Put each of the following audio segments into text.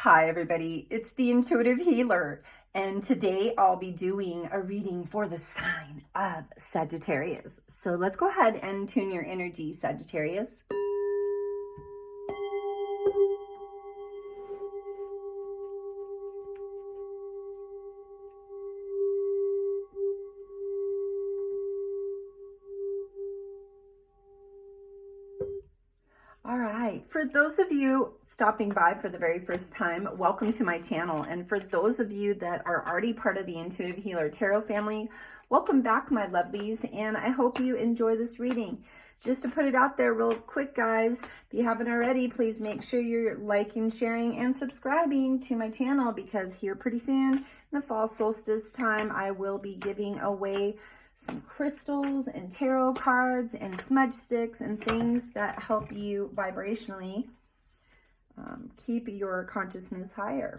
Hi everybody, it's the Intuitive Healer, and today I'll be doing a reading for the sign of Sagittarius. So let's go ahead and tune your energy, Sagittarius. All right, for those of you stopping by for the very first time, welcome to my channel. And for those of you that are already part of the Intuitive Healer Tarot family, welcome back, my lovelies. And I hope you enjoy this reading. Just to put it out there real quick, guys, if you haven't already, please make sure you're liking, sharing, and subscribing to my channel, because here pretty soon, in the fall solstice time, I will be giving away some crystals and tarot cards and smudge sticks and things that help you vibrationally keep your consciousness higher.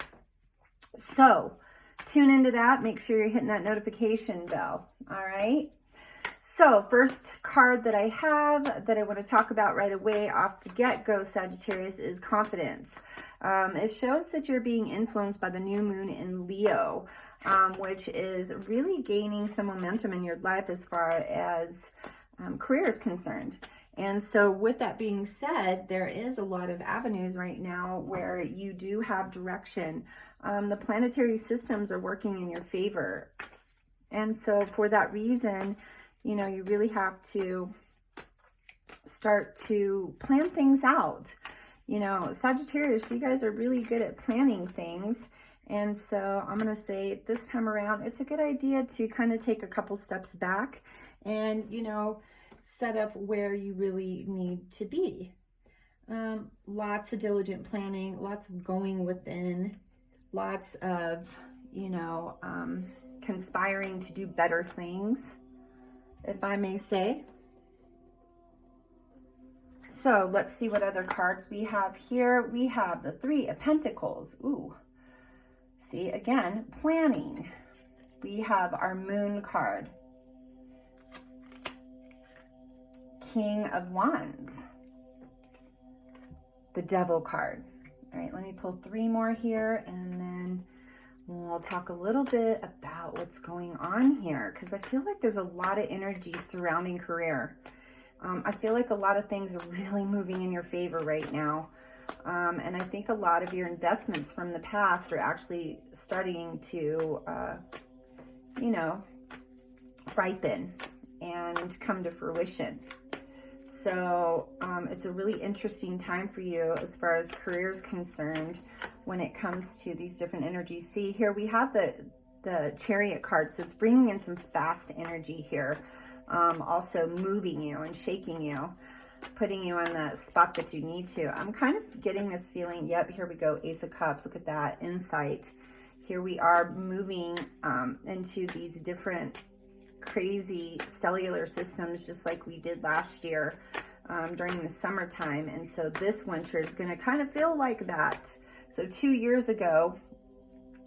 So tune into that. Make sure you're hitting that notification bell. All right. So first card that I have that I want to talk about right away off the get-go, Sagittarius, is confidence. It shows that you're being influenced by the new moon in Leo, which is really gaining some momentum in your life as far as career is concerned. And so with that being said, there is a lot of avenues right now where you do have direction. The planetary systems are working in your favor. And so for that reason, you know, you really have to start to plan things out. You know, Sagittarius, you guys are really good at planning things. And so I'm going to say this time around, it's a good idea to kind of take a couple steps back and, you know, set up where you really need to be. Lots of diligent planning, lots of going within, lots of, you know, conspiring to do better things, if I may say. So let's see what other cards we have here. We have the Three of Pentacles. Ooh. See, again, planning. We have our Moon card. King of Wands. The Devil card. All right, let me pull three more here, and then we'll talk a little bit about what's going on here, because I feel like there's a lot of energy surrounding career. I feel like a lot of things are really moving in your favor right now. And I think a lot of your investments from the past are actually starting to, you know, ripen and come to fruition. So it's a really interesting time for you as far as career is concerned when it comes to these different energies. See, here we have the Chariot card, so it's bringing in some fast energy here. Also moving you and shaking you, putting you on the spot that you need to. I'm kind of getting this feeling, yep, here we go, Ace of Cups, look at that, insight. Here we are moving into these different crazy cellular systems, just like we did last year during the summertime. And so this winter is going to kind of feel like that. So 2 years ago,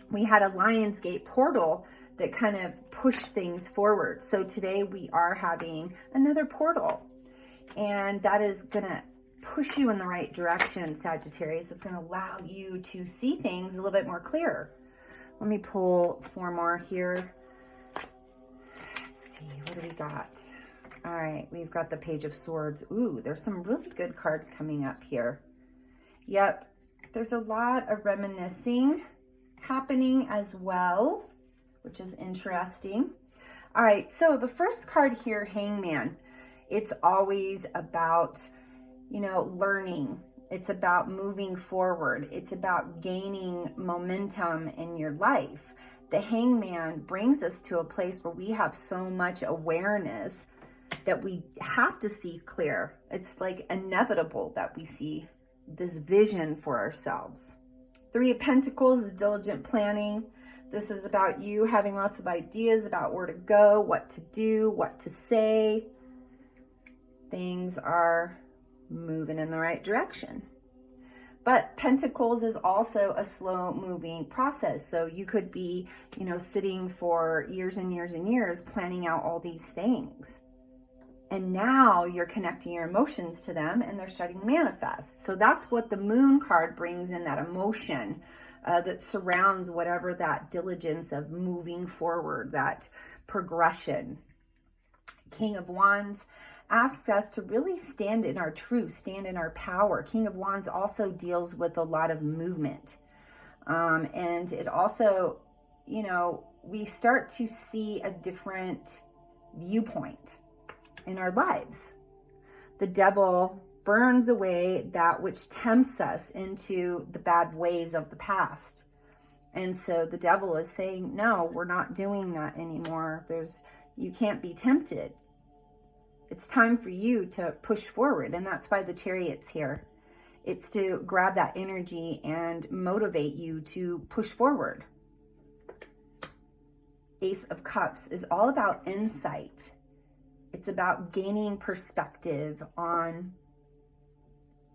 we had a Lionsgate portal that kind of pushed things forward. So today we are having another portal, and that is going to push you in the right direction, Sagittarius. It's going to allow you to see things a little bit more clear. Let me pull four more here. Let's see, what do we got? All right, we've got the Page of Swords. Ooh, there's some really good cards coming up here. Yep, there's a lot of reminiscing happening as well, which is interesting. All right, so the first card here, Hangman. It's always about, you know, learning. It's about moving forward. It's about gaining momentum in your life. The Hangman brings us to a place where we have so much awareness that we have to see clear. It's like inevitable that we see this vision for ourselves. Three of Pentacles is diligent planning. This is about you having lots of ideas about where to go, what to do, what to say. Things are moving in the right direction. But Pentacles is also a slow moving process. So you could be, you know, sitting for years and years and years planning out all these things. And now you're connecting your emotions to them and they're starting to manifest. So that's what the moon card brings in, that emotion that surrounds whatever that diligence of moving forward, that progression. King of Wands asks us to really stand in our truth, stand in our power. King of Wands also deals with a lot of movement. And it also, you know, we start to see a different viewpoint in our lives. The devil burns away that which tempts us into the bad ways of the past. And so the devil is saying, no, we're not doing that anymore. You can't be tempted. It's time for you to push forward. And that's why the Chariot's here. It's to grab that energy and motivate you to push forward. Ace of Cups is all about insight. It's about gaining perspective on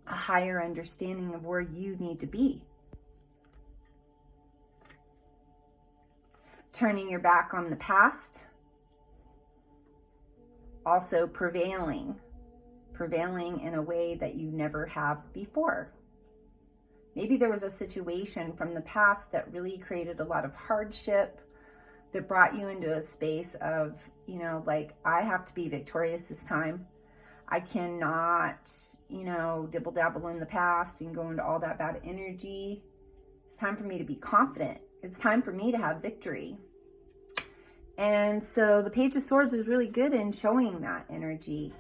a higher understanding of where you need to be. Turning your back on the past. Also prevailing in a way that you never have before. Maybe there was a situation from the past that really created a lot of hardship, that brought you into a space of, you know, like, I have to be victorious this time. I cannot, you know, dibble dabble in the past and go into all that bad energy. It's time for me to be confident. It's time for me to have victory. And so the Page of Swords is really good in showing that energy,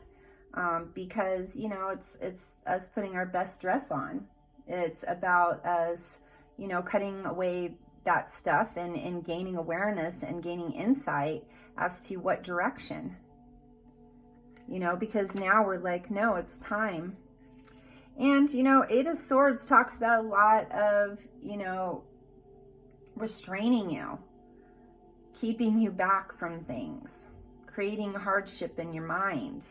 because, you know, it's us putting our best dress on. It's about us, you know, cutting away that stuff and gaining awareness and gaining insight as to what direction, you know, because now we're like, no, it's time. And, you know, Eight of Swords talks about a lot of, you know, restraining you, keeping you back from things, creating hardship in your mind.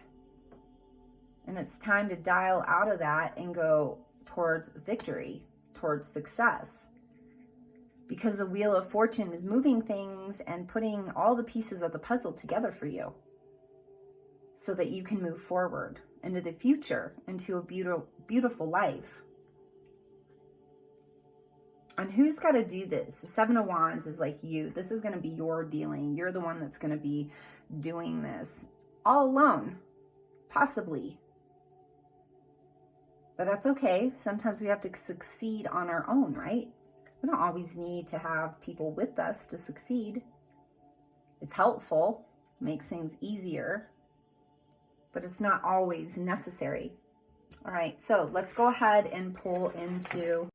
And it's time to dial out of that and go towards victory, towards success. Because the Wheel of Fortune is moving things and putting all the pieces of the puzzle together for you so that you can move forward into the future, into a beautiful life. And who's got to do this? The Seven of Wands is like you. This is going to be your dealing. You're the one that's going to be doing this all alone, possibly. But that's okay. Sometimes we have to succeed on our own, right? We don't always need to have people with us to succeed. It's helpful, makes things easier, but it's not always necessary. All right, so let's go ahead and pull into